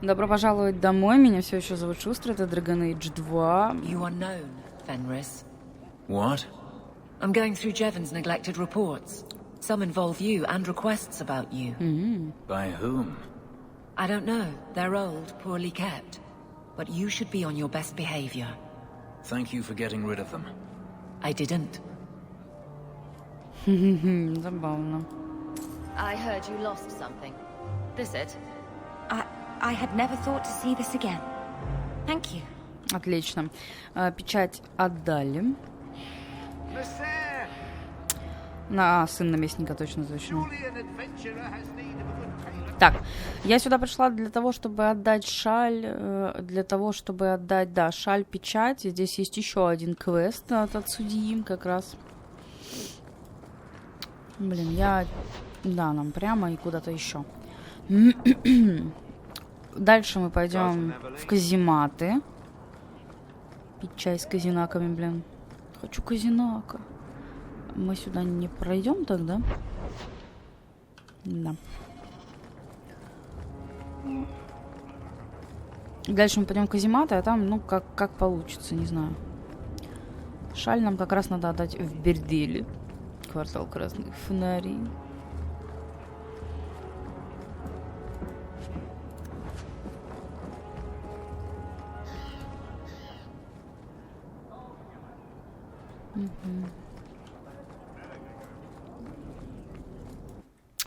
Добро пожаловать домой. Меня все еще зовут Шустер. Это Dragon Age 2. You are known, Fenris. What? I'm going through Jevon's neglected reports. Some involve you and requests about you. By whom? I don't know. They're old, poorly kept. But you should be on your best behavior. Thank you for getting rid of them. I didn't. Забавно. I heard you lost something. This it? I had never thought to see this again. Thank you. Отлично. Печать отдали. Сын наместника, точно. Так, я сюда пришла для того, чтобы отдать шаль, шаль, печать. Здесь есть еще один квест от судьи, как раз. Блин, нам прямо и куда-то еще. Дальше мы пойдем в казематы. Пить чай с казинаками, блин. Хочу казинака. Мы сюда не пройдем тогда? Да. Дальше мы пойдем в казематы, а там, как получится, не знаю. Шаль нам как раз надо отдать в Берделе. Квартал красных фонарей.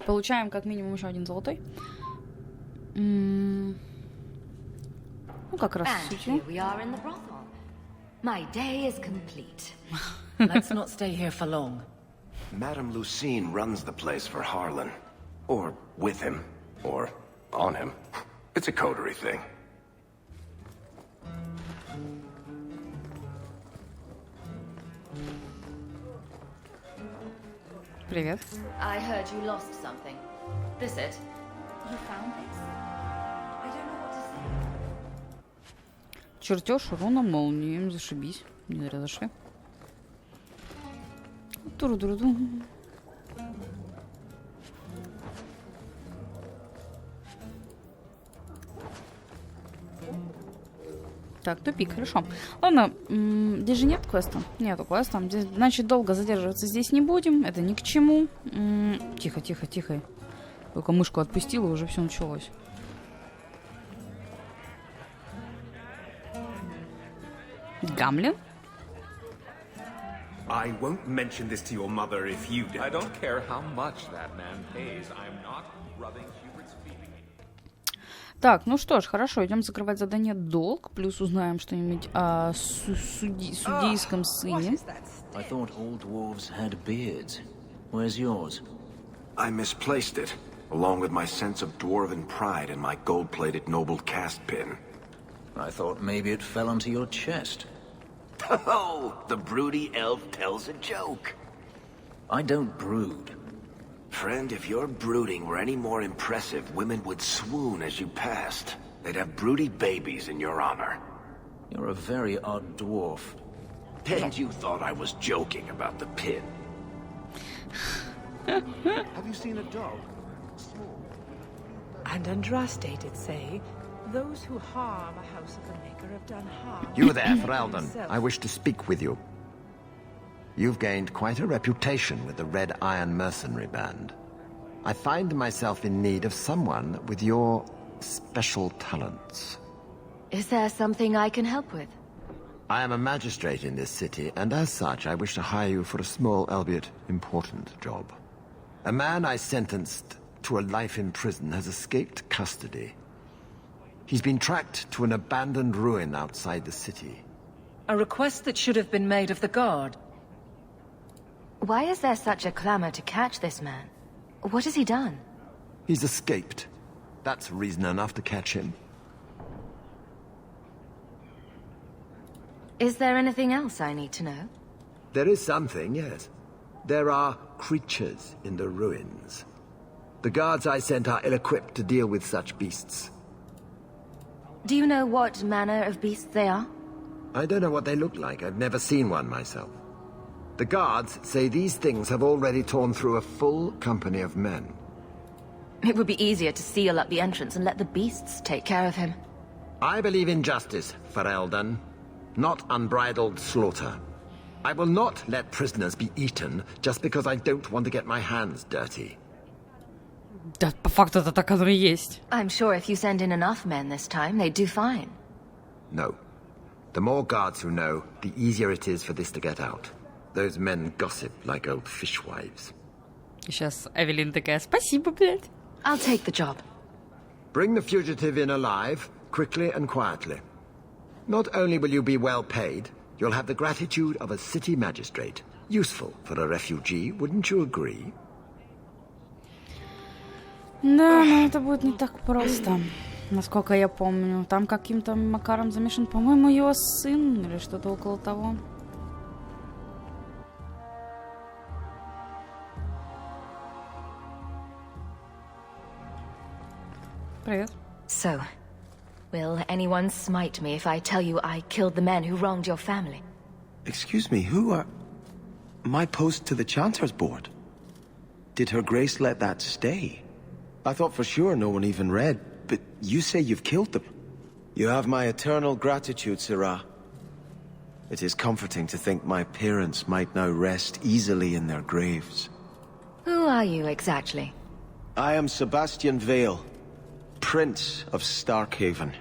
Получаем как минимум еще один золотой. Как раз Here we are in the brothel. My day is complete. Let's not stay here for long. Madame Lucine runs the place for Harlan. Or with him. Or on him. It's a coterie thing. Привет. I heard you lost something. This it? You found this? I don't know what to say. Чертеж руна молнии. Зашибись. Не зря зашли. Туру-туру-ду. Так, тупик, хорошо. Ладно, здесь же нет квеста? Нету квеста. Здесь, значит, долго задерживаться здесь не будем. Это ни к чему. Тихо, тихо, тихо. Только мышку отпустила, уже все началось. Гамлин? I won't mention this to your mother if you don't. I don't care how much that man pays. I'm not rubbing Hubert's feelings. Так, ну что ж, хорошо, идем закрывать задание «Долг», плюс узнаем что-нибудь о судейском сыне. I thought all dwarves had beards. Where's yours? I misplaced it, along with my sense of dwarven pride and my gold-plated noble cast pin. I thought maybe it fell onto your chest. Oh, the broody elf tells a joke. I don't brood. Friend, if your brooding were any more impressive, women would swoon as you passed. They'd have broody babies in your honor. You're a very odd dwarf. And you thought I was joking about the pin. Have you seen a dog? And Andraste did say, those who harm a house of the Maker have done harm. You there, Ferelden. I wish to speak with you. You've gained quite a reputation with the Red Iron Mercenary Band. I find myself in need of someone with your special talents. Is there something I can help with? I am a magistrate in this city, and as such, I wish to hire you for a small, albeit important, job. A man I sentenced to a life in prison has escaped custody. He's been tracked to an abandoned ruin outside the city. A request that should have been made of the guard. Why is there such a clamor to catch this man? What has he done? He's escaped. That's reason enough to catch him. Is there anything else I need to know? There is something, yes. There are creatures in the ruins. The guards I sent are ill-equipped to deal with such beasts. Do you know what manner of beasts they are? I don't know what they look like. I've never seen one myself. The guards say these things have already torn through a full company of men. It would be easier to seal up the entrance and let the beasts take care of him. I believe in justice, Ferelden, not unbridled slaughter. I will not let prisoners be eaten just because I don't want to get my hands dirty. Да, по факту это так оно и есть. I'm sure if you send in enough men this time, they'd do fine. No. The more guards who know, the easier it is for this to get out. Those men gossip like old fishwives. Сейчас Эвелин такая, спасибо, блядь. I'll take the job. Bring the fugitive in alive, quickly and quietly. Not only will you be well paid, you'll have the gratitude of a city magistrate. Useful for a refugee, wouldn't you agree? Да, но это будет не так просто, насколько я помню. Там каким-то макаром замешан, по-моему, его сын или что-то около того. Привет. So, will anyone smite me if I tell you I killed the men who wronged your family? Excuse me, who are... My post to the Chanter's board? Did Her Grace let that stay? I thought for sure no one even read, but you say you've killed them. You have my eternal gratitude, Sirrah. It is comforting to think my parents might now rest easily in their graves. Who are you exactly? I am Sebastian Vale, Prince of Starkhaven.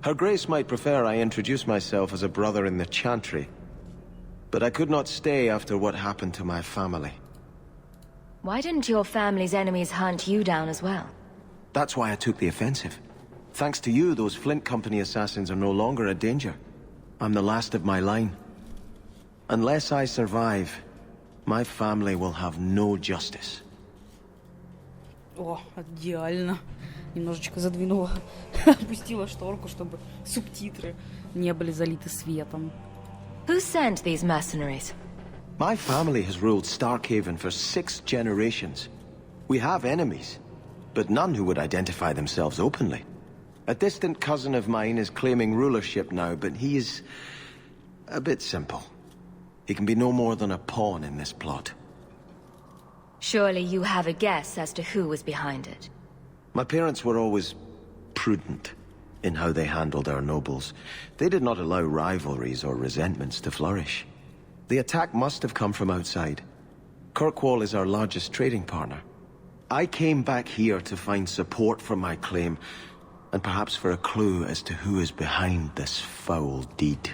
Her Grace might prefer I introduce myself as a brother in the Chantry, but I could not stay after what happened to my family. Why didn't your family's enemies hunt you down as well? That's why I took the offensive. Thanks to you, those Flint Company assassins are no longer a danger. I'm the last of my line. Unless I survive, my family will have no justice. О, идеально. Немножечко задвинула, опустила шторку, чтобы субтитры не были залиты светом. Who sent these mercenaries? My family has ruled Starkhaven for 6 generations. We have enemies, but none who would identify themselves openly. A distant cousin of mine is claiming rulership now, but he is a bit simple. He can be no more than a pawn in this plot. Surely you have a guess as to who was behind it. My parents were always prudent in how they handled our nobles. They did not allow rivalries or resentments to flourish. The attack must have come from outside. Kirkwall is our largest trading partner. I came back here to find support for my claim, and perhaps for a clue as to who is behind this foul deed.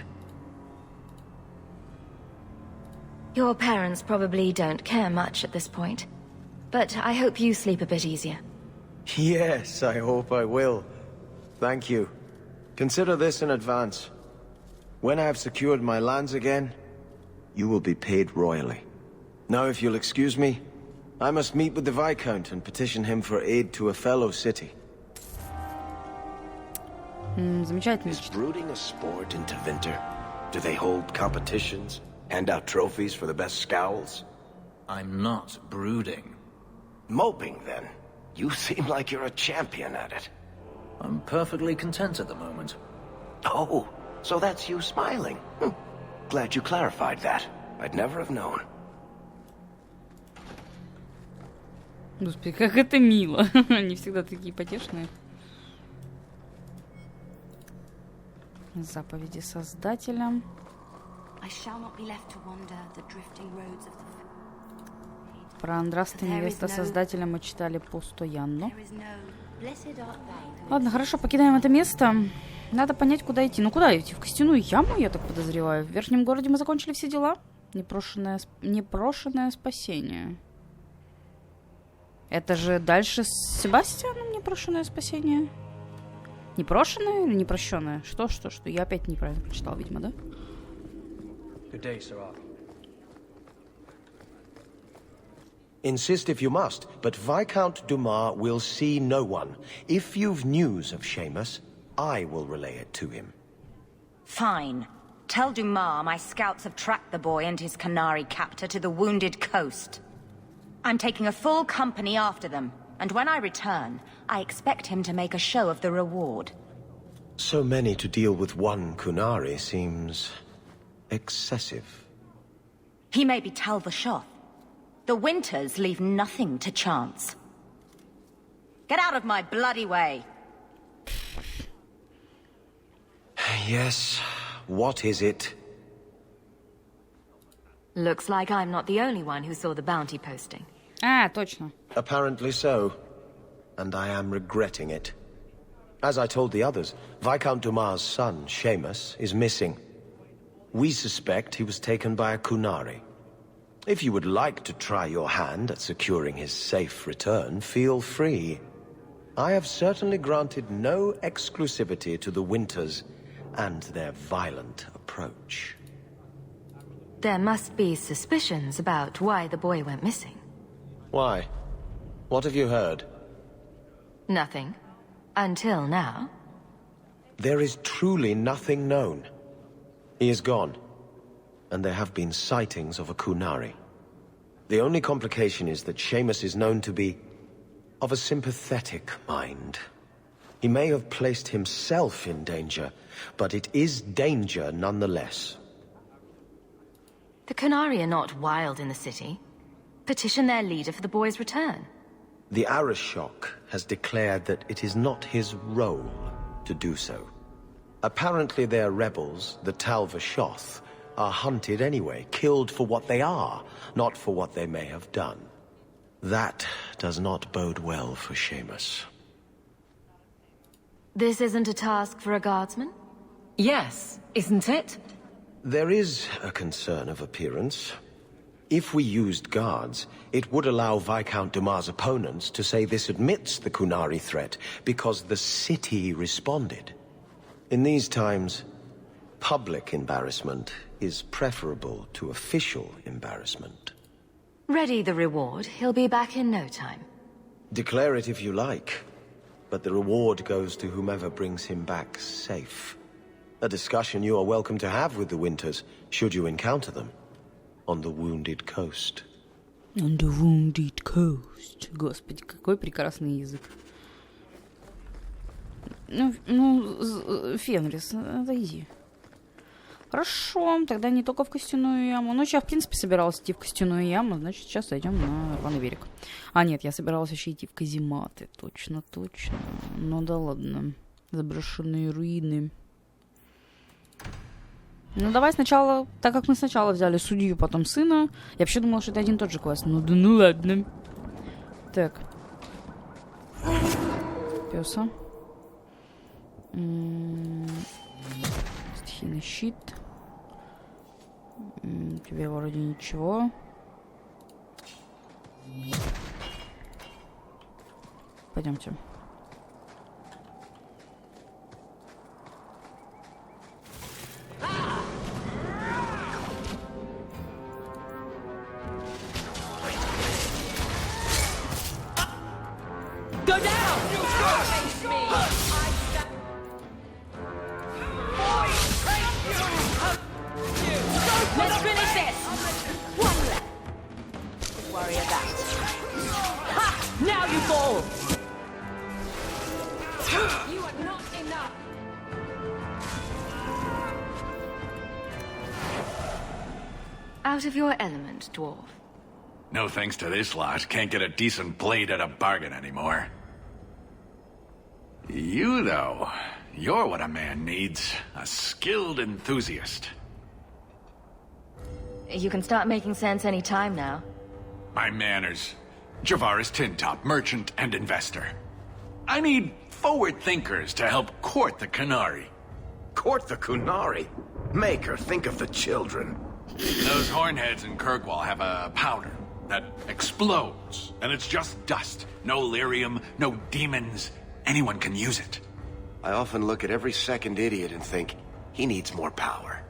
Your parents probably don't care much at this point, but I hope you sleep a bit easier. Yes, I hope I will. Thank you. Consider this in advance. When I have secured my lands again, you will be paid royally. Now, if you'll excuse me, I must meet with the Viscount and petition him for aid to a fellow city. Замечательно. Is brooding a sport in Tevinter? Do they hold competitions? Hand out trophies for the best scowls? I'm not brooding. Moping, then. You seem like you're a champion at it. I'm perfectly content at the moment. Oh, so that's you smiling. Glad you clarified that. I'd never have known. Господи, как это мило. Они всегда такие потешные. Заповеди Создателя. I shall not be left to wander the drifting roads of the... Про Андрасты, невеста Создателя, мы читали постоянно. There is no blessed art thou. Ладно, хорошо, покидаем это место. Надо понять, куда идти. Ну, куда идти? В костяную яму, я так подозреваю. В Верхнем городе мы закончили все дела. Непрошенное спасение. Это же дальше с Себастьяном непрошенное спасение? Непрошенное или непрощенное? Что? Я опять неправильно прочитал, видимо, да? Good day, Sirrah. Insist if you must, but Viscount Dumas will see no one. If you've news of Seamus, I will relay it to him. Fine. Tell Dumas my scouts have tracked the boy and his Canary captor to the wounded coast. I'm taking a full company after them, and when I return, I expect him to make a show of the reward. So many to deal with one Kunari seems... excessive. He may be Tal Vashoth. The winters leave nothing to chance. Get out of my bloody way. Yes, what is it? Looks like I'm not the only one who saw the bounty posting. А, точно. Apparently so. And I am regretting it. As I told the others, Viscount Dumas' son, Seamus, is missing. We suspect he was taken by a Kunari. If you would like to try your hand at securing his safe return, feel free. I have certainly granted no exclusivity to the Winters and their violent approach. There must be suspicions about why the boy went missing. Why? What have you heard? Nothing. Until now. There is truly nothing known. He is gone. And there have been sightings of a Kunari. The only complication is that Seamus is known to be of a sympathetic mind. He may have placed himself in danger, but it is danger nonetheless. The Kunari are not wild in the city. Petition their leader for the boy's return. The Arishok has declared that it is not his role to do so. Apparently their rebels, the Tal-Vashoth, are hunted anyway, killed for what they are, not for what they may have done. That does not bode well for Seamus. This isn't a task for a guardsman? Yes, isn't it? There is a concern of appearance. If we used guards, it would allow Viscount Dumas' opponents to say this admits the Kunari threat, because the city responded. In these times, public embarrassment is preferable to official embarrassment. Ready the reward. He'll be back in no time. Declare it if you like, but the reward goes to whomever brings him back safe. A discussion you are welcome to have with the Winters, should you encounter them, on the Wounded Coast. On the Wounded Coast. Господи, какой прекрасный язык. Фенрис, отойди. Хорошо, тогда не только в костяную яму. Ну, я, в принципе, собиралась идти в костяную яму, значит, сейчас идем на рваный берег. А, нет, я собиралась еще идти в казематы. Точно, точно. Ну да ладно. Заброшенные руины. Ну, давай сначала, так как мы сначала взяли судью, потом сына. Я вообще думала, что это один и тот же квест. Ну да ну ладно. Так. Пёса. Стихийный щит. Тебе вроде ничего. Пойдемте. Go down! You face me! Let's finish this! One left. Don't worry about it. Ha! Now you fall! You are not enough. Out of your element, dwarf. No thanks to this lot. Can't get a decent blade at a bargain anymore. You, though, you're what a man needs. A skilled enthusiast. You can start making sense any time now. My manners. Javaris Tintop, merchant and investor. I need forward thinkers to help court the Kunari. Court the Kunari? Maker, think of the children. Those hornheads in Kirkwall have a powder that explodes, and it's just dust. No lyrium, no demons. Anyone can use it. I often look at every second idiot and think, he needs more power.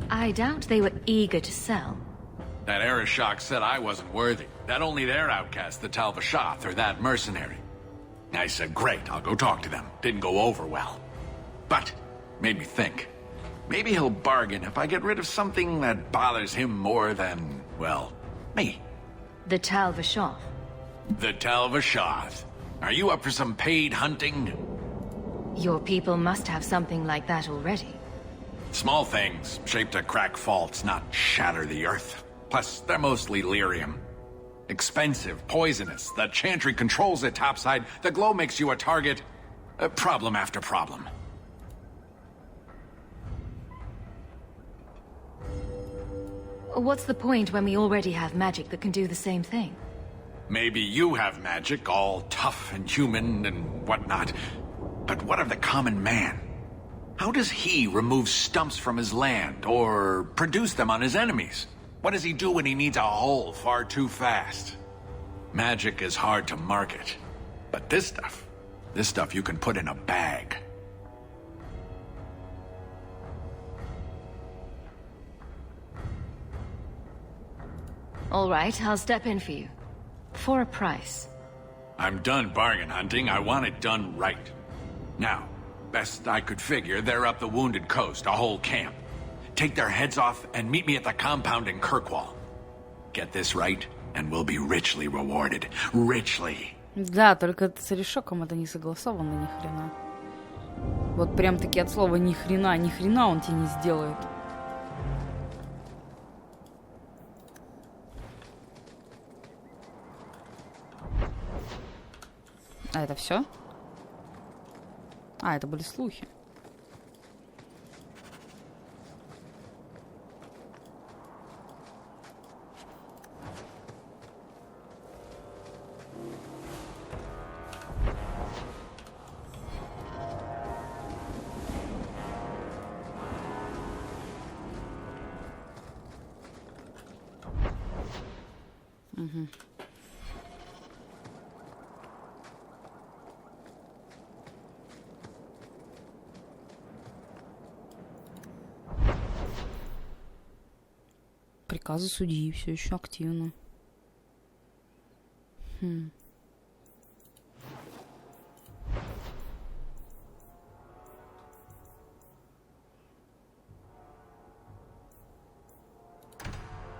I doubt they were eager to sell. That Arishok said I wasn't worthy. That only their outcast, the Tal-Vashoth, or that mercenary. I said, great, I'll go talk to them. Didn't go over well. But, made me think. Maybe he'll bargain if I get rid of something that bothers him more than, well, me. The Tal-Vashoth. The Tal-Vashoth. Are you up for some paid hunting? Your people must have something like that already. Small things, shaped to crack faults, not shatter the earth. Plus, they're mostly lyrium. Expensive, poisonous. The Chantry controls it topside. The glow makes you a target. Problem after problem. What's the point when we already have magic that can do the same thing? Maybe you have magic, all tough and human and whatnot. But what of the common man? How does he remove stumps from his land, or produce them on his enemies? What does he do when he needs a hole far too fast? Magic is hard to market. But this stuff you can put in a bag. All right, I'll step in for you. For a price. I'm done bargain hunting. I want it done right. Now, best I could figure, they're up the Wounded Coast, a whole camp. Take their heads off and meet me at the compound in Kirkwall. Get this right, and we'll be richly rewarded. Richly. Да, только с Решоком это не согласовано ни хрена. Вот прям таки от слова ни хрена он тебе не сделает. А это все? А, это были слухи. Угу. Приказы судьи все еще активны.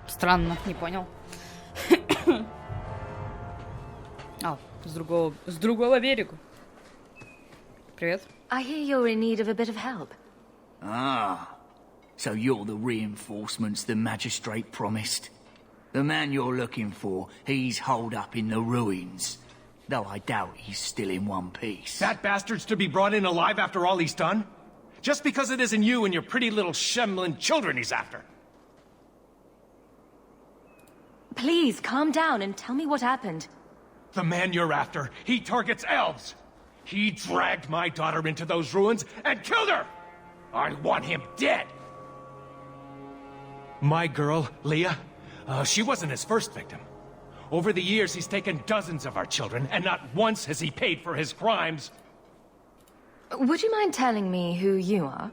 Странно, не понял. А, с другого берега. Привет. I hear you're in need of a bit of help. Ah, so you're the reinforcements the magistrate promised. The man you're looking for, he's holed up in the ruins. Though I doubt he's still in one piece. That bastard's to be brought in alive after all he's done? Just because it isn't you and your pretty little Shemlin children he's after. Please, calm down and tell me what happened. The man you're after, he targets elves. He dragged my daughter into those ruins and killed her! I want him dead! My girl, Leah, she wasn't his first victim. Over the years, he's taken dozens of our children, and not once has he paid for his crimes. Would you mind telling me who you are?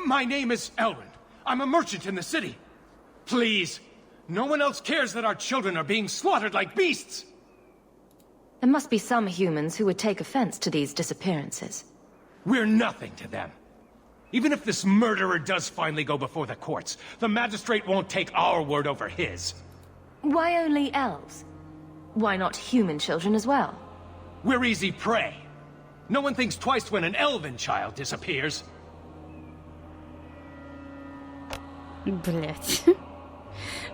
My name is Elrond. I'm a merchant in the city. Please, no one else cares that our children are being slaughtered like beasts! There must be some humans who would take offense to these disappearances. We're nothing to them. Even if this murderer does finally go before the courts, the magistrate won't take our word over his. Why only elves? Why not human children as well? We're easy prey. No one thinks twice when an elven child disappears. Блять.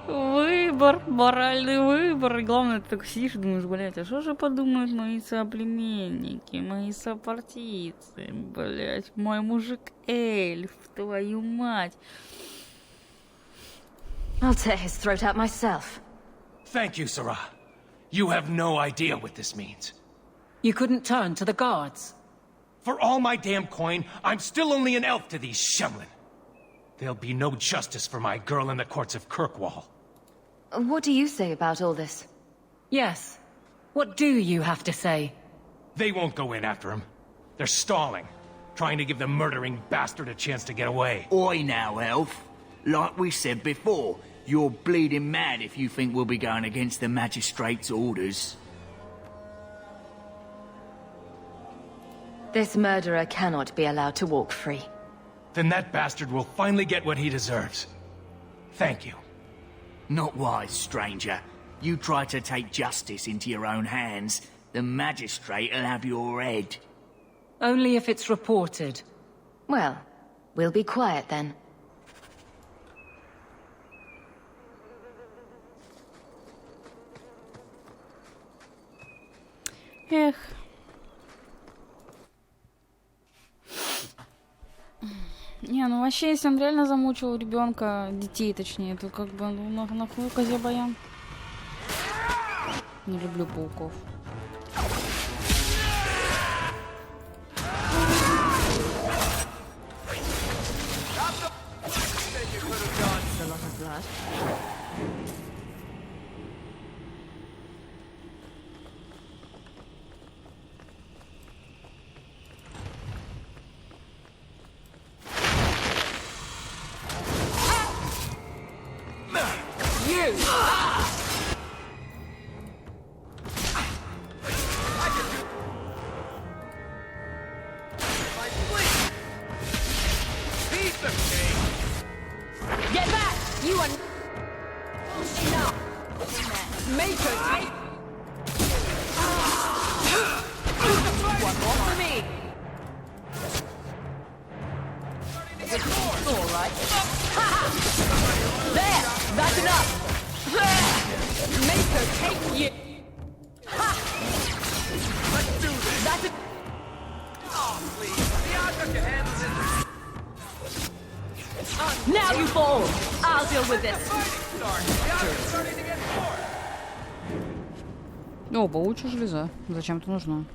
Выбор, моральный выбор. И главное, ты так сидишь и думаешь, блять, а что же подумают мои соплеменники, мои сопартийцы, блять, мой мужик-эльф, твою мать. I'll tear his throat out myself. Thank you, Sarah. You have no idea what this means. You couldn't turn to the guards. For all my damn coin, I'm still only an elf to these Shemlin. There'll be no justice for my girl in the courts of Kirkwall. What do you say about all this? Yes. What do you have to say? They won't go in after him. They're stalling, trying to give the murdering bastard a chance to get away. Oi now, elf. Like we said before, you're bleeding mad if you think we'll be going against the magistrate's orders. This murderer cannot be allowed to walk free. Then that bastard will finally get what he deserves. Thank you. Not wise, stranger. You try to take justice into your own hands, the magistrate'll have your head. Only if it's reported. Well, we'll be quiet then. Эх. Не, ну вообще, если он реально замучил ребенка, детей точнее, то как бы, ну нахуй козе баян. Не люблю пауков. Get back! You are enough. Make her take. One more for me. It's all right. There, that's enough. Make her take you. Let's do this. That's it. Oh, please. The odds of your hands. Now you fall! I'll deal with this! О, паучья железа. Зачем-то нужна.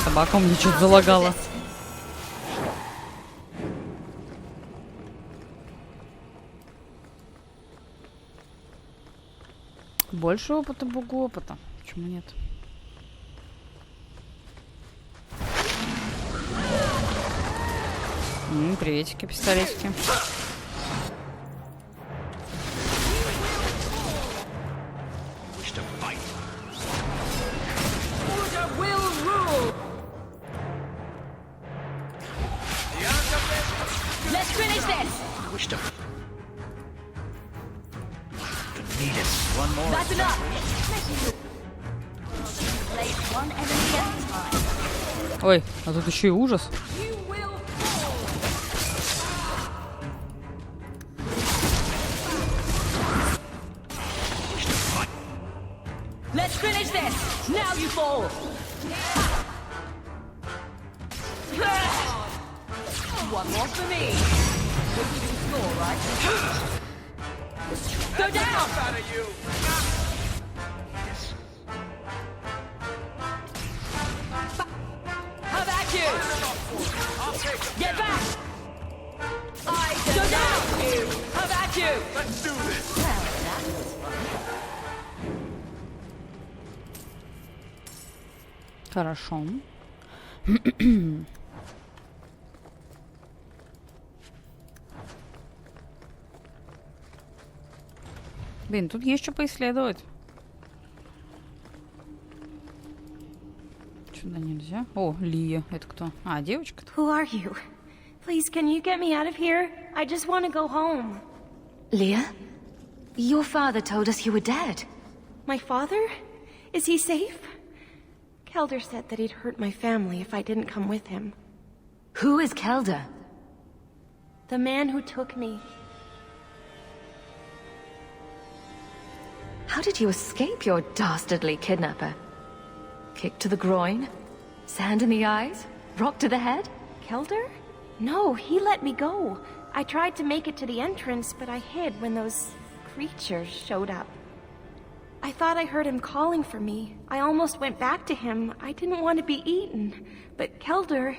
Собака мне что-то залагала. Больше опыта, богу опыта. Почему нет? Приветики, пистолетики. Ой, а тут еще и ужас. Let's finish this. Now you fall. One more for me. Keeping score, right? Go down. Out of you. How about you? Get back. Go down. How about you? Let's do this. Well, that was fun. Хорошо. Блин, тут есть что поисследовать. Сюда нельзя. О, Лия. Это кто? А, девочка-то. Who are you? Please, can you get me out of here? I just want to go home. Leah? Your father told us you were dead. My father? Is he safe? Kelder said that he'd hurt my family if I didn't come with him. Who is Kelder? The man who took me. How did you escape your dastardly kidnapper? Kick to the groin? Sand in the eyes? Rock to the head? Kelder? No, he let me go. I tried to make it to the entrance, but I hid when those creatures showed up. I thought I heard him calling for me. I almost went back to him. I didn't want to be eaten. But Kelder,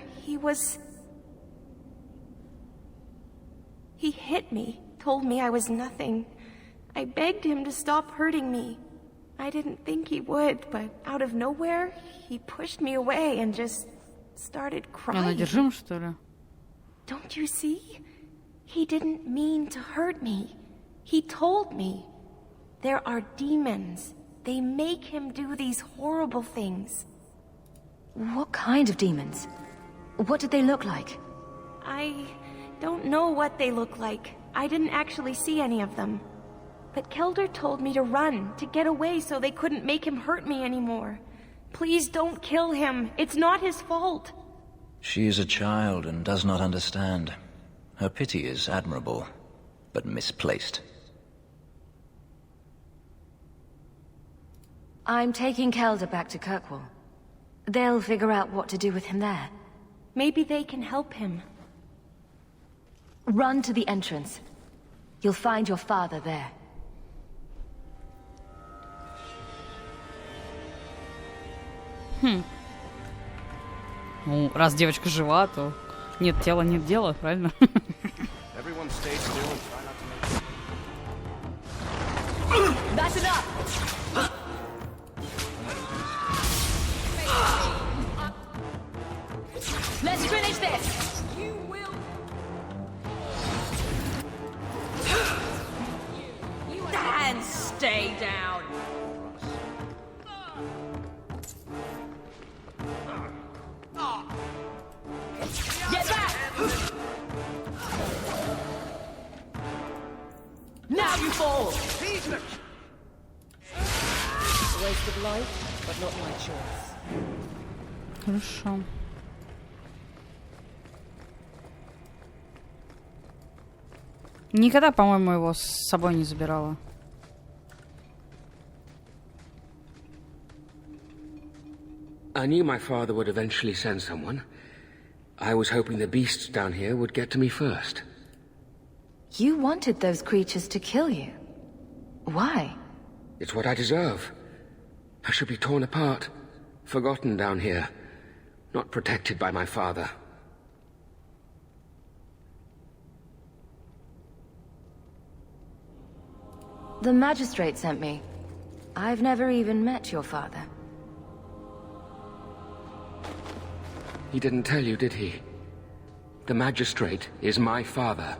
He hit me, told me I was nothing. I begged him to stop hurting me. I didn't think he would, but out of nowhere, he pushed me away and just started crying. Don't you see? He didn't mean to hurt me. He told me. There are demons. They make him do these horrible things. What kind of demons? What did they look like? I don't know what they look like. I didn't actually see any of them. But Kelder told me to run, to get away so they couldn't make him hurt me anymore. Please don't kill him. It's not his fault. She is a child and does not understand. Her pity is admirable, but misplaced. I'm taking Kelder back to Kirkwall. They'll figure out what to do with him there. Maybe they can help him. Run to the entrance. You'll find your father there. Ну, раз девочка жива, то нет тела, нет дела, правильно? That's enough! Let's finish this! You will. And stay down! Get back! Now you fall! Waste of life, but not my choice. Хорошо. Никогда, по-моему, его с собой не забирала. I knew my father would eventually send someone. I was hoping the beasts down here would get to me first. You wanted those creatures to kill you. Why? It's what I deserve. I should be torn apart, forgotten down here, not protected by my father. The magistrate sent me. I've never even met your father. He didn't tell you, did he? The magistrate is my father.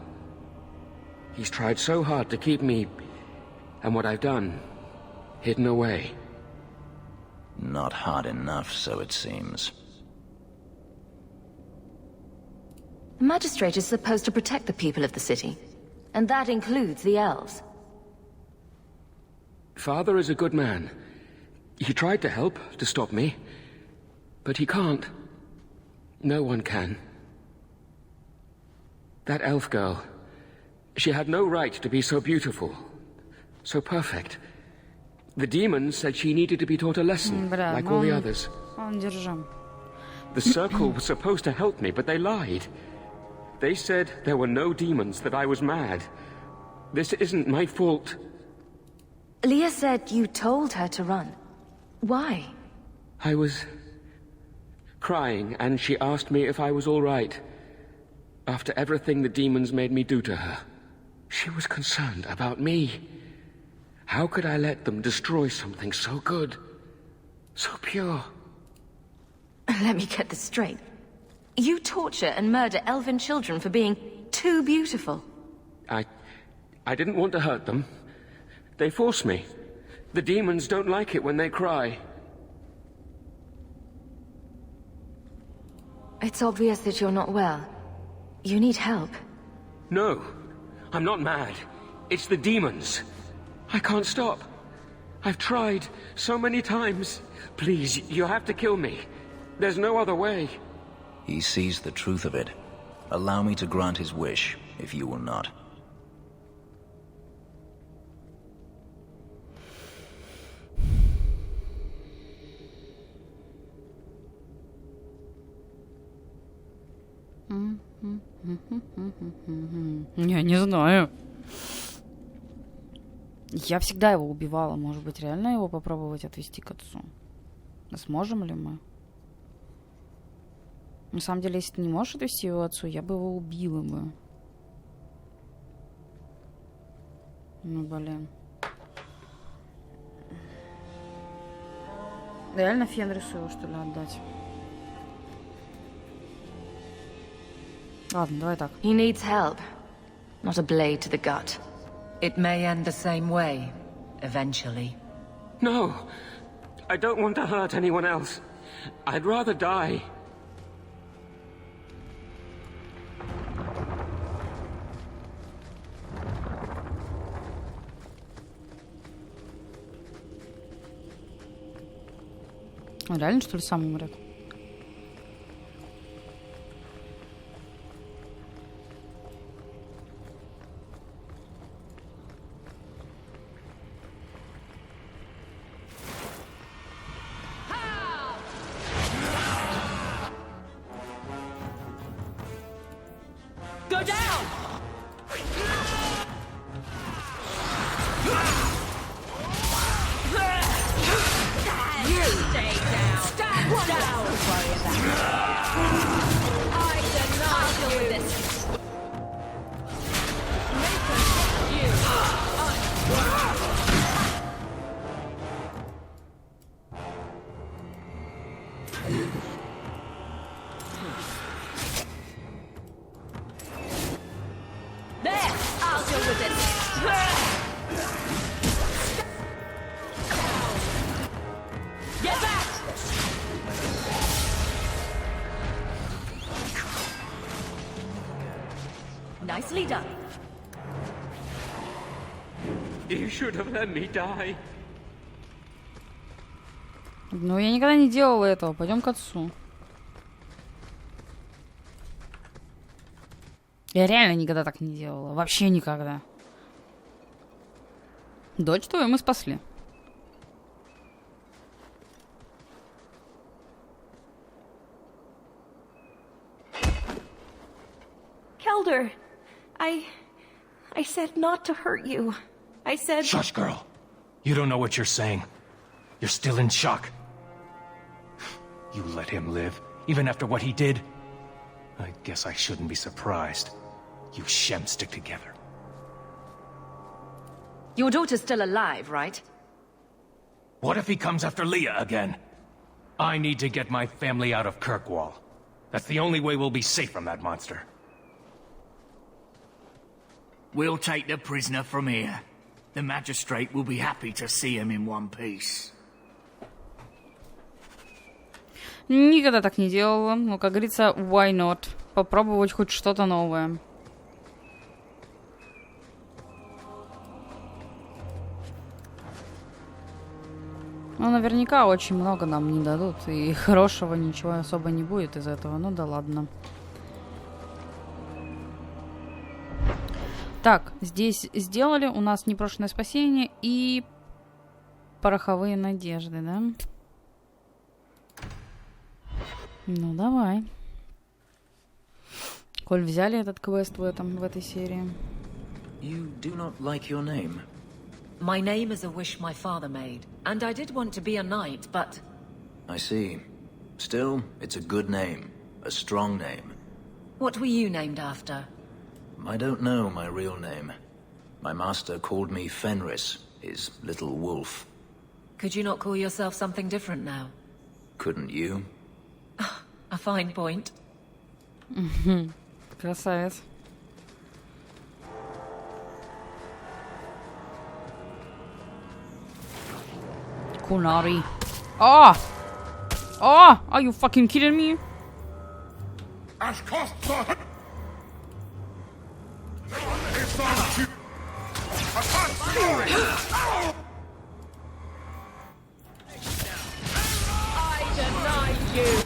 He's tried so hard to keep me, and what I've done, hidden away. Not hard enough, so it seems. The magistrate is supposed to protect the people of the city, and that includes the elves. Father is a good man. He tried to help, to stop me, but he can't. No one can. That elf girl, she had no right to be so beautiful, so perfect. The demons said she needed to be taught a lesson, like all the others. The circle was supposed to help me, but they lied. They said there were no demons, that I was mad. This isn't my fault. Leah said you told her to run. Why? I was crying, and she asked me if I was all right. After everything the demons made me do to her, she was concerned about me. How could I let them destroy something so good, so pure? Let me get this straight. You torture and murder elven children for being too beautiful. I didn't want to hurt them. They forced me. The demons don't like it when they cry. It's obvious that you're not well. You need help. No, I'm not mad. It's the demons. I can't stop. I've tried so many times. Please, you have to kill me. There's no other way. He sees the truth of it. Allow me to grant his wish, if you will not. Я не знаю. Я всегда его убивала. Может быть, реально его попробовать отвести к отцу? А сможем ли мы? На самом деле, если ты не можешь отвести его отцу, я бы его убила бы. Ну, блин. Реально Фенрису его, что ли, отдать? Ладно, давай так. He needs help, not a blade to the gut. It may end the same way, eventually. No! I don't want to hurt anyone else. I'd rather die. Он реально, что ли, сам умрет? Go down! You stay down. Stand down. Don't worry about it. I deny you this. There, I'll deal with this. Get back! Nicely done. You should have let me die. Ну, я никогда не делала этого. Пойдем к отцу. Я реально никогда так не делала. Вообще никогда. Дочь твою мы спасли. Kelder, I said not to hurt you. I said... Shush, girl. You don't know what you're saying. You're still in shock. You let him live, even after what he did? I guess I shouldn't be surprised. You Shem stick together. Your daughter's still alive, right? What if he comes after Leah again? I need to get my family out of Kirkwall. That's the only way we'll be safe from that monster. We'll take the prisoner from here. The magistrate will be happy to see him in one piece. Никогда так не делала. Ну, как говорится, why not? Попробовать хоть что-то новое. Ну, наверняка очень много нам не дадут. И хорошего ничего особо не будет из этого. Ну да ладно. Так, здесь сделали. У нас непрошенное спасение и пороховые надежды, да? Ну, давай. Коль взяли этот квест в этой серии. You do not like your name. My name is a wish my father made, and I did want to be a knight, but... I see. Still, it's a good name. A strong name. What were you named after? I don't know my real name. My master called me Fenris, his little wolf. Could you not call yourself something different now? Couldn't you? A fine point. Красавец. Kunari. Oh! Oh! Are you fucking kidding me? I deny you.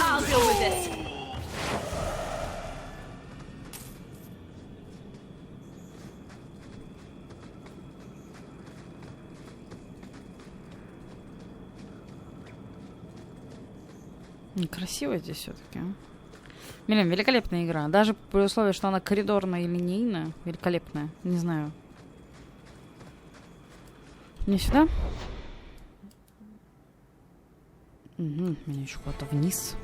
I'll deal with this. Красиво здесь все-таки. Блин, великолепная игра. Даже при условии, что она коридорная и линейная. Великолепная. Не знаю. Не сюда? Угу, меня еще куда-то вниз.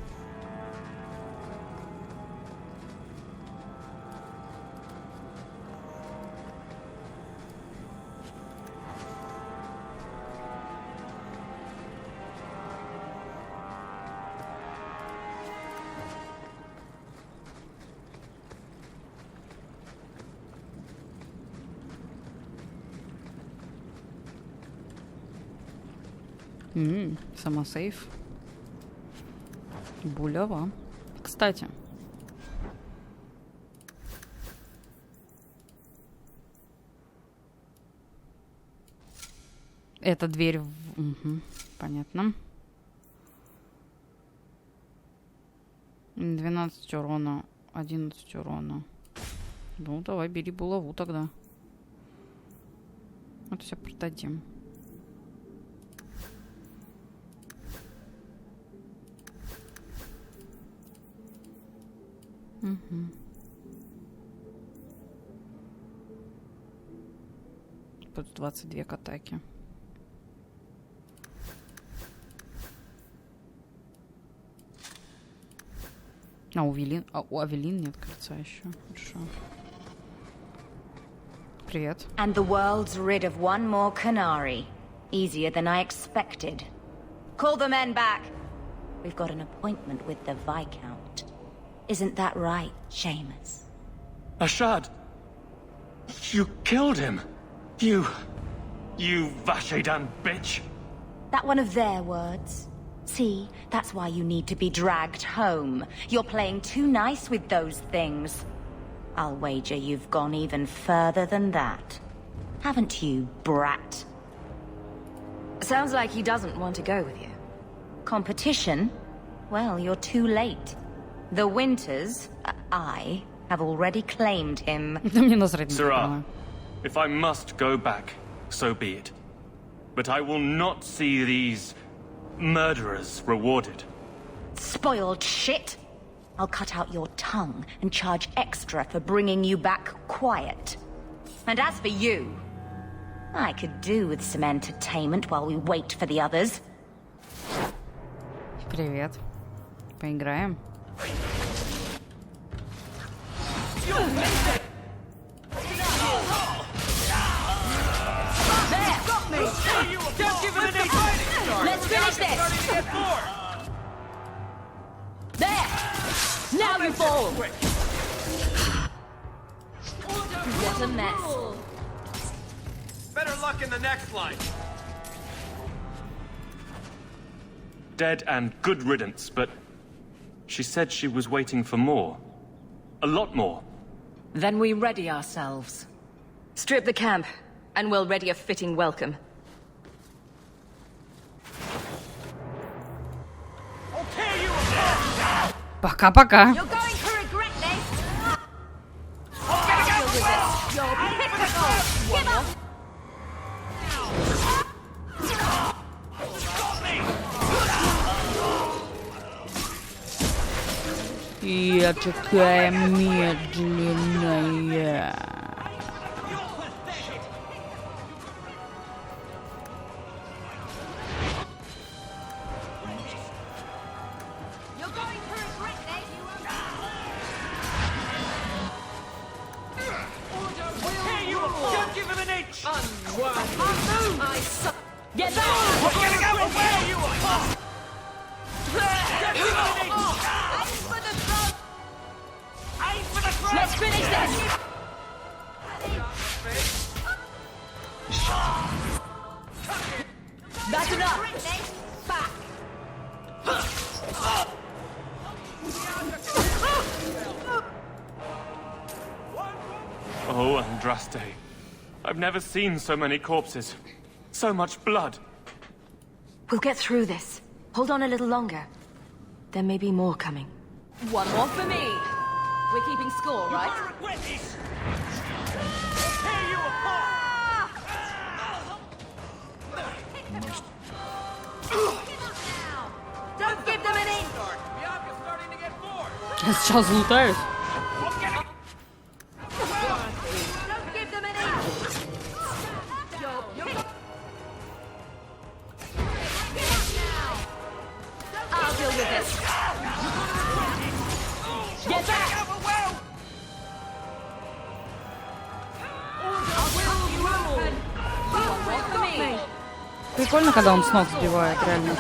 Самосейв. Булева. Кстати. Эта дверь... Угу, понятно. 12 урона. 11 урона. Ну, давай, бери булаву тогда. Вот все продадим. Угу. Тут 22 к атаке. А у Авелин нет кольца еще. Хорошо. Привет. And the world's rid of one more Canary. Easier than I expected. Call the men back. We've got an appointment with the Viscount. Isn't that right, Seamus? Ashad! You killed him! You Vashedan bitch! That one of their words? See, that's why you need to be dragged home. You're playing too nice with those things. I'll wager you've gone even further than that. Haven't you, brat? Sounds like he doesn't want to go with you. Competition? Well, you're too late. The Winters, I, have already claimed him. Sarah, if I must go back, so be it. But I will not see these murderers rewarded. Spoiled shit! I'll cut out your tongue and charge extra for bringing you back quiet. And as for you, I could do with some entertainment while we wait for the others. Привет. Поиграем. Let's finish this! There! Now you fall! What a mess. Better luck in the next line. Dead and good riddance, but she said she was waiting for more. A lot more. Then we ready ourselves. Strip the camp, and we'll ready a fitting welcome. Пока-пока. You're going to regret this! You're pitiful! Give up! Я такая медленная. Get back! We're gonna go away! You Let's finish this! That's enough! Back! Oh, Andraste. I've never seen so many corpses. So much blood. We'll get through this. Hold on a little longer. There may be more coming. One more for me! We're keeping score, right? Don't give them an inch! Я сейчас лутаюсь. Don't give them an inch! Прикольно, когда он с ног сбивает, реально.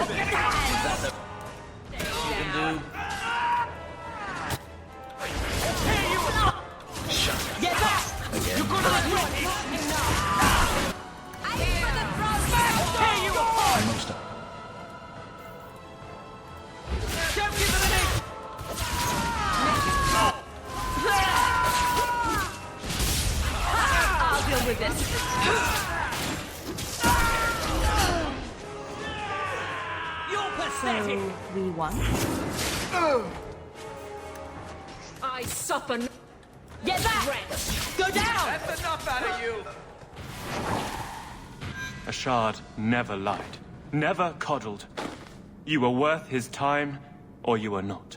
So we won. I suffer. Get back! Go down! That's enough out of you! A shard never lied, never coddled. You were worth his time, or you are not.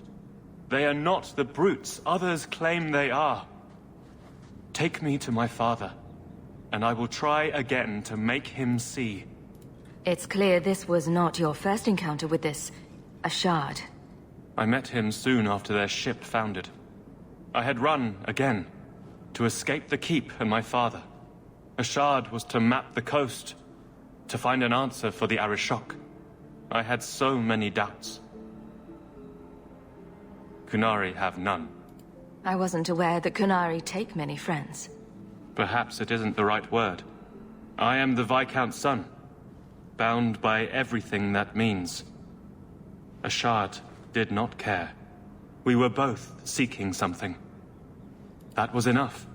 They are not the brutes others claim they are. Take me to my father, and I will try again to make him see. It's clear this was not your first encounter with this... a shard. I met him soon after their ship foundered. I had run again, to escape the keep and my father. A shard was to map the coast, to find an answer for the Arishok. I had so many doubts. Kunari have none. I wasn't aware that Kunari take many friends. Perhaps it isn't the right word. I am the Viscount's son, bound by everything that means. A shard did not care. We were both seeking something. That was enough.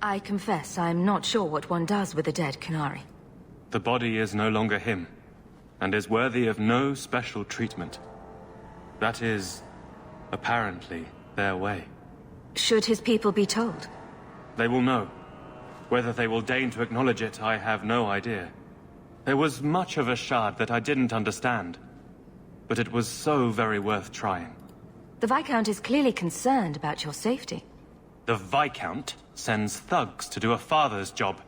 I confess I'm not sure what one does with a dead Kunari. The body is no longer him, and is worthy of no special treatment. That is, apparently, their way. Should his people be told? They will know. Whether they will deign to acknowledge it, I have no idea. There was much of a shard that I didn't understand, but it was so very worth trying. The Viscount is clearly concerned about your safety. The Viscount sends thugs to do a father's job.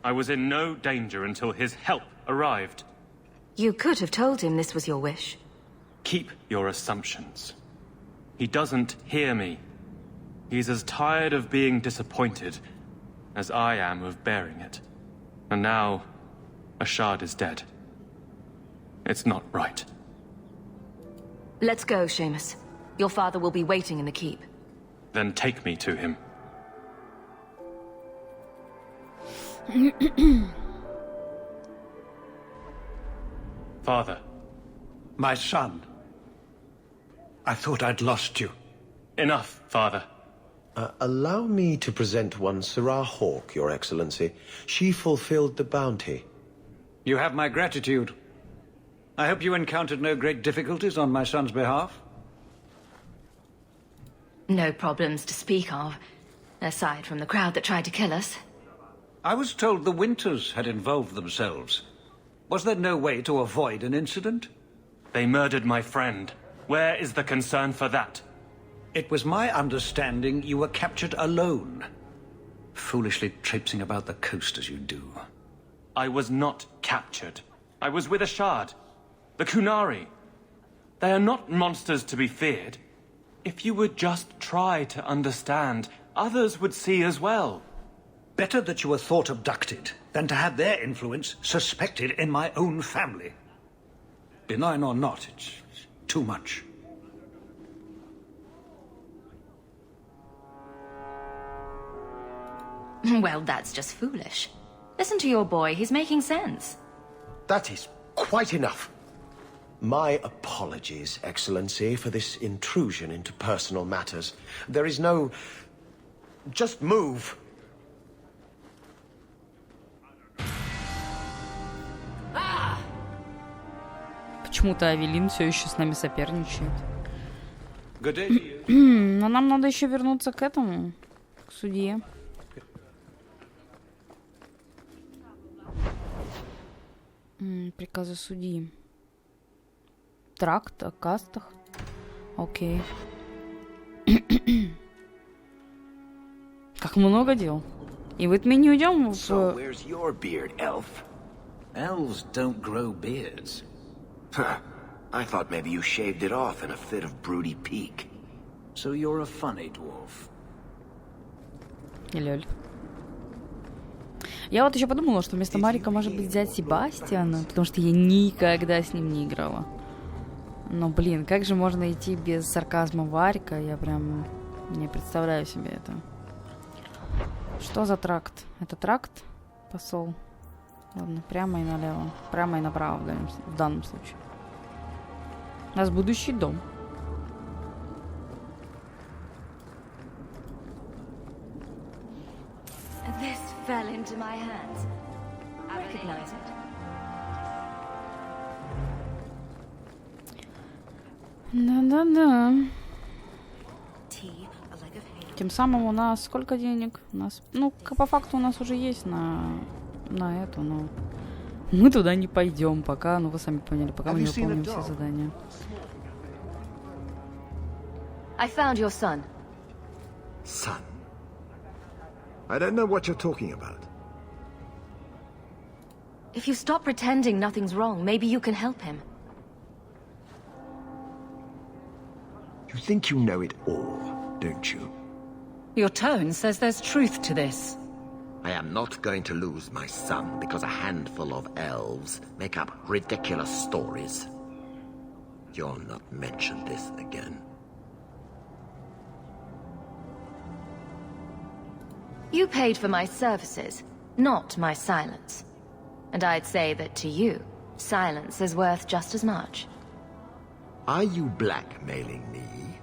I was in no danger until his help arrived. You could have told him this was your wish. Keep your assumptions. He doesn't hear me. He's as tired of being disappointed as I am of bearing it. And now, a shard is dead. It's not right. Let's go, Seamus. Your father will be waiting in the keep. Then take me to him. Father. My son. I thought I'd lost you. Enough, Father. Allow me to present one Sarah Hawke, Your Excellency. She fulfilled the bounty. You have my gratitude. I hope you encountered no great difficulties on my son's behalf? No problems to speak of, aside from the crowd that tried to kill us. I was told the Winters had involved themselves. Was there no way to avoid an incident? They murdered my friend. Where is the concern for that? It was my understanding you were captured alone. Foolishly traipsing about the coast as you do. I was not captured. I was with a shard. The Kunari. They are not monsters to be feared. If you would just try to understand, others would see as well. Better that you were thought abducted than to have their influence suspected in my own family. Benign or not, it's too much. Well, that's just foolish. Listen to your boy, he's making sense. That is quite enough. My apologies, Excellency, for this intrusion into personal matters. There is no... Just move. Почему-то Авелин все еще с нами соперничает. Good day. Но нам надо еще вернуться к этому, к судье. Приказы судьи. Тракт о кастах. Окей. Как много дел. И вот мы не уйдем в... So where's your beard, elf? Elves don't grow beards. Huh. I thought maybe you shaved it off in a fit of broody pique. So you're a funny dwarf. Лёль. Я вот еще подумала, что вместо Марика может быть взять Себастьяна, потому что я никогда с ним не играла. Но, блин, как же можно идти без сарказма Варика? Я прям не представляю себе это. Что за тракт? Это тракт? Посол. Ладно, прямо и налево. Прямо и направо в данном случае. У нас будущий дом. This fell into my hands. I recognize it. Да-да-да. Тем самым у нас сколько денег? У нас, ну, по факту у нас уже есть на эту, но мы туда не пойдем пока, ну вы сами поняли, пока мы не выполним все задания. I found your son. Son? I don't know what you're talking about. If you stop pretending nothing's wrong, maybe you can help him. You think you know it all, don't you? Your tone says there's truth to this. I am not going to lose my son because a handful of elves make up ridiculous stories. You'll not mention this again. You paid for my services, not my silence. And I'd say that to you, silence is worth just as much. Are you blackmailing me?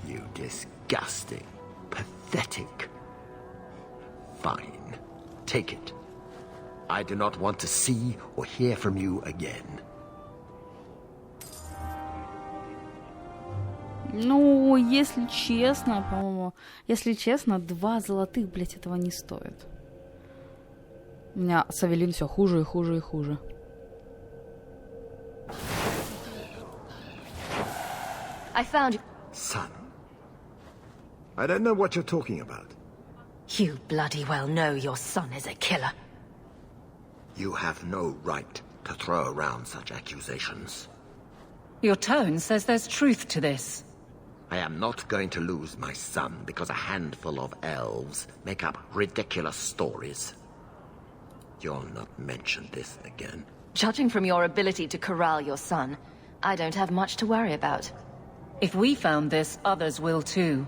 You disgusting, pathetic. Fine. Take it. I do not want to see or hear from you again. Ну, если честно, по-моему, если честно, 2 золотых, блять, этого не стоит. У меня с Авелин все хуже и хуже и хуже. I found you. Son? I don't know what you're talking about. You bloody well know your son is a killer. You have no right to throw around such accusations. Your tone says there's truth to this. I am not going to lose my son because a handful of elves make up ridiculous stories. You'll not mention this again. Judging from your ability to corral your son, I don't have much to worry about. If we found this, others will too.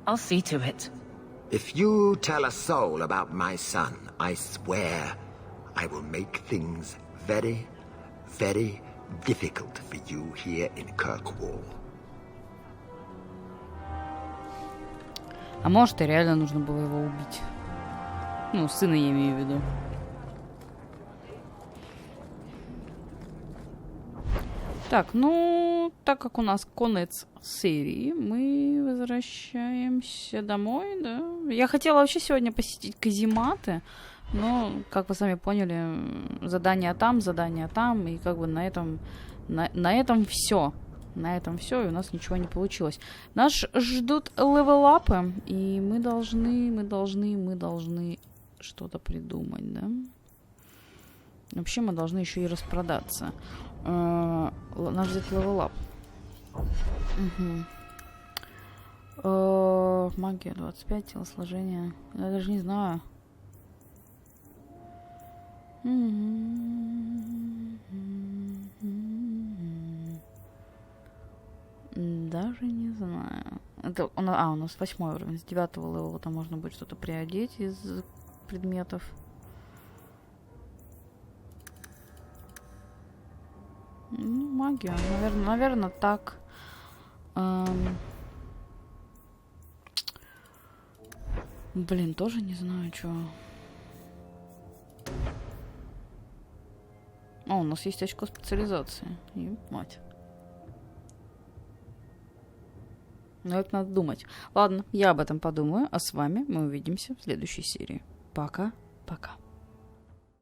I'll see to it. If you tell a soul about my son, I swear I will make things very, very difficult for you here in Kirkwall. А может, и реально нужно было его убить. Ну, сына я имею в виду. Так, ну, так как у нас конец серии, мы возвращаемся домой, да? Я хотела вообще сегодня посетить казематы, но, как вы сами поняли, задание там, и как бы на этом все. На этом все, и у нас ничего не получилось. Нас ждут левелапы, и мы должны что-то придумать, да? Вообще мы должны еще и распродаться. Нас ждет левелап. Магия 25, телосложение. Я даже не знаю. Даже не знаю. Это, у нас 8 уровень. С 9 левела там можно будет что-то приодеть из предметов. Ну, магия. Наверное, так. Блин, тоже не знаю, что. О, у нас есть очко специализации. И мать. Но это надо думать. Ладно, я об этом подумаю, а с вами мы увидимся в следующей серии. Пока-пока.